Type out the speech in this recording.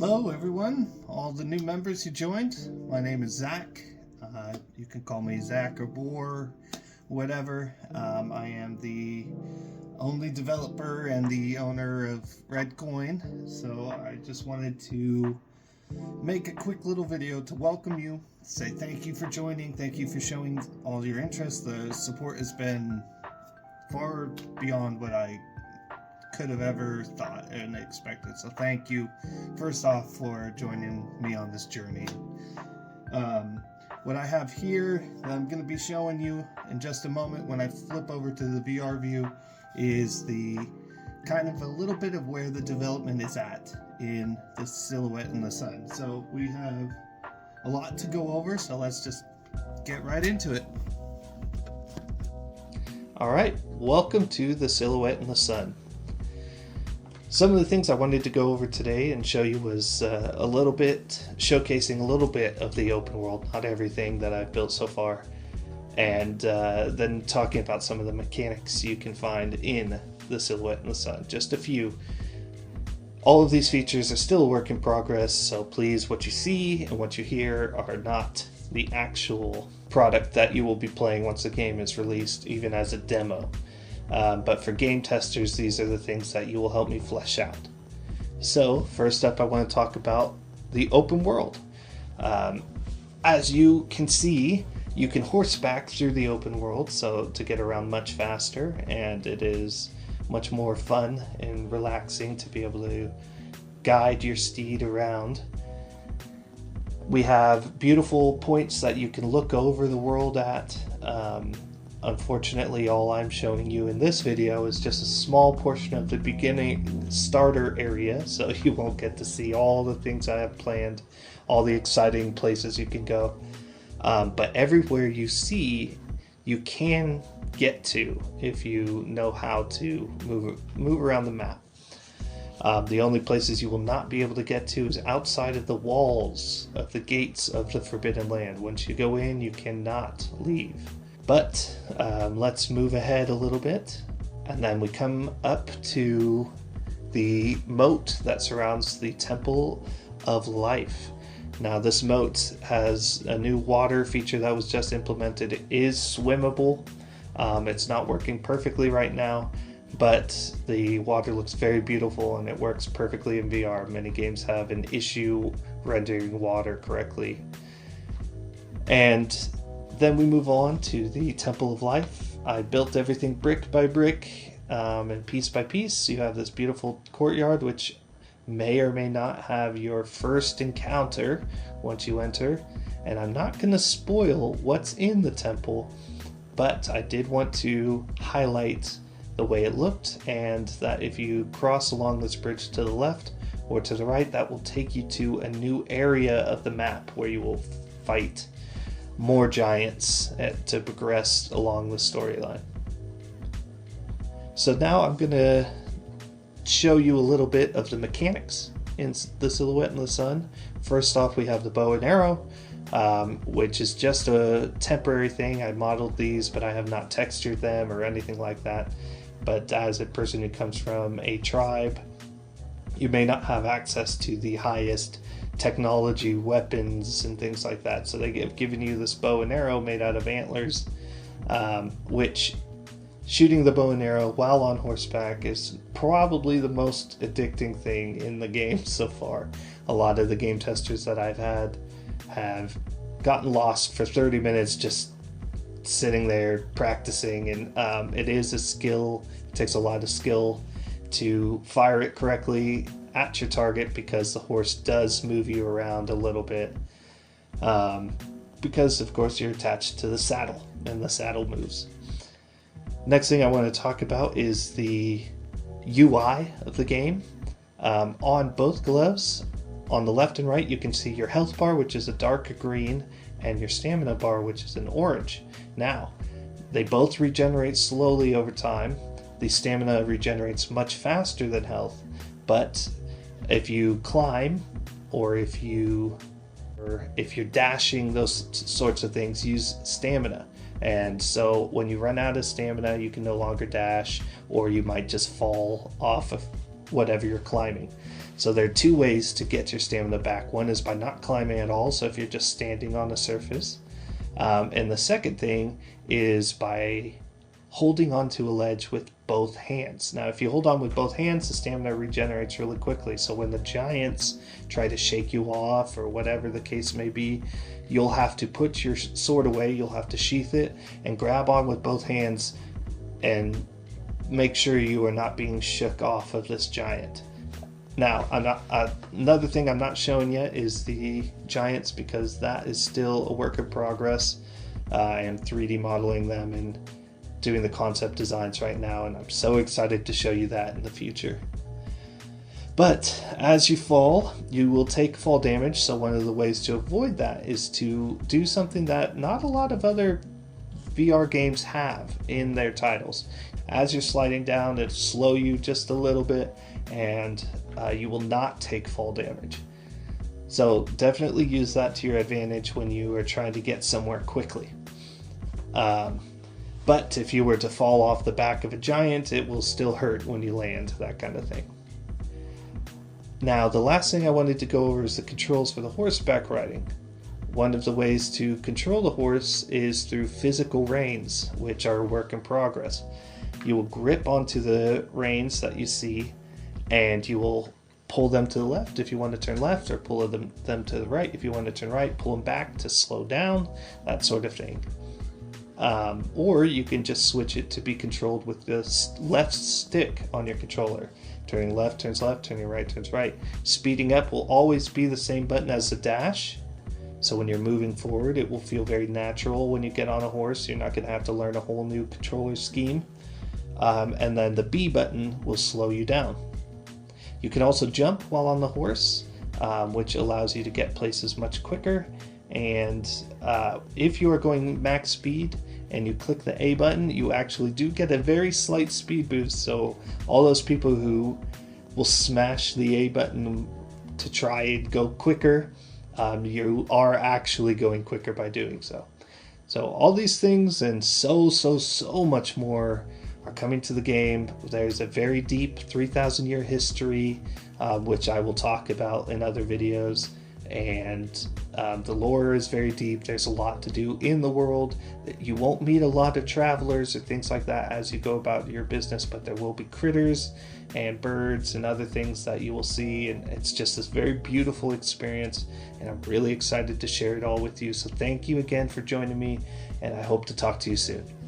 Hello everyone, all the new members who joined. My name is Zach. You can call me Zach or Boar, whatever. I am the only developer and the owner of Red Coin. So I just wanted to make a quick little video to welcome you, say thank you for joining, thank you for showing all your interest. The support has been far beyond what I could have ever thought and expected. So thank you first off for joining me on this journey. What I have here that I'm going to be showing you in just a moment when I flip over to the VR view is the kind of a little bit of where the development is at in the silhouette in the sun. So we have a lot to go over, so let's just get right into it. Alright, welcome to the silhouette in the sun. Some of the things I wanted to go over today and show you was a little bit, showcasing a little bit of the open world, not everything that I've built so far, and then talking about some of the mechanics you can find in the silhouette in the sun, just a few. All of these features are still a work in progress, so please, what you see and what you hear are not the actual product that you will be playing once the game is released, even as a demo. But for game testers, these are the things that you will help me flesh out. So first up, I want to talk about the open world. As you can see, you can horseback through the open world, so to get around much faster, and it is much more fun and relaxing to be able to guide your steed around. We have beautiful points that you can look over the world at. Unfortunately, all I'm showing you in this video is just a small portion of the beginning starter area, so you won't get to see all the things I have planned, all the exciting places you can go. But everywhere you see, you can get to if you know how to move around the map. The only places you will not be able to get to is outside of the walls of the gates of the Forbidden Land. Once you go in, you cannot leave. But let's move ahead a little bit, and then we come up to the moat that surrounds the Temple of Life. Now this moat has a new water feature that was just implemented. It is swimmable. It's not working perfectly right now, but the water looks very beautiful and it works perfectly in VR. Many games have an issue rendering water correctly. And then we move on to the Temple of Life. I built everything brick by brick and piece by piece. You have this beautiful courtyard, which may or may not have your first encounter once you enter. And I'm not going to spoil what's in the temple, but I did want to highlight the way it looked, and that if you cross along this bridge to the left or to the right, that will take you to a new area of the map where you will fight more giants to progress along the storyline. So now I'm going to show you a little bit of the mechanics in the silhouette in the sun. First off, we have the bow and arrow, which is just a temporary thing. I modeled these, but I have not textured them or anything like that. But as a person who comes from a tribe, you may not have access to the highest technology weapons and things like that, so they have given you this bow and arrow made out of antlers, which shooting the bow and arrow while on horseback is probably the most addicting thing in the game so far. A lot of the game testers that I've had have gotten lost for 30 minutes just sitting there practicing, and it is a skill. It takes a lot of skill to fire it correctly at your target, because the horse does move you around a little bit, because of course you're attached to the saddle and the saddle moves. Next thing I want to talk about is the UI of the game. On both gloves, on the left and right, you can see your health bar, which is a dark green, and your stamina bar, which is an orange. Now, they both regenerate slowly over time. The stamina regenerates much faster than health, but if you climb or if you're dashing, those sorts of things use stamina. And so when you run out of stamina, you can no longer dash, or you might just fall off of whatever you're climbing. So there are two ways to get your stamina back. One is by not climbing at all, so if you're just standing on the surface. And the second thing is by holding onto a ledge with both hands. Now, if you hold on with both hands, the stamina regenerates really quickly. So when the giants try to shake you off or whatever the case may be, you'll have to put your sword away, you'll have to sheath it and grab on with both hands and make sure you are not being shook off of this giant. Now, another thing I'm not showing yet is the giants, because that is still a work in progress. I am 3D modeling them and doing the concept designs right now, and I'm so excited to show you that in the future. But as you fall, you will take fall damage, so one of the ways to avoid that is to do something that not a lot of other VR games have in their titles. As you're sliding down, it'll slow you just a little bit, and you will not take fall damage. So definitely use that to your advantage when you are trying to get somewhere quickly. But if you were to fall off the back of a giant, it will still hurt when you land, that kind of thing. Now, the last thing I wanted to go over is the controls for the horseback riding. One of the ways to control the horse is through physical reins, which are a work in progress. You will grip onto the reins that you see, and you will pull them to the left if you want to turn left, or pull them to the right if you want to turn right, pull them back to slow down, that sort of thing. Or you can just switch it to be controlled with the left stick on your controller. Turning left turns left, turning right turns right. Speeding up will always be the same button as the dash. So when you're moving forward, it will feel very natural when you get on a horse. You're not going to have to learn a whole new controller scheme. And then the B button will slow you down. You can also jump while on the horse, which allows you to get places much quicker. And if you are going max speed and you click the A button, you actually do get a very slight speed boost. So all those people who will smash the A button to try and go quicker, you are actually going quicker by doing so. So all these things and so much more are coming to the game. There's a very deep 3,000 year history, which I will talk about in other videos. And the lore is very deep. There's a lot to do in the world. You won't meet a lot of travelers or things like that as you go about your business, but there will be critters and birds and other things that you will see, and it's just this very beautiful experience, and I'm really excited to share it all with you. So thank you again for joining me, and I hope to talk to you soon.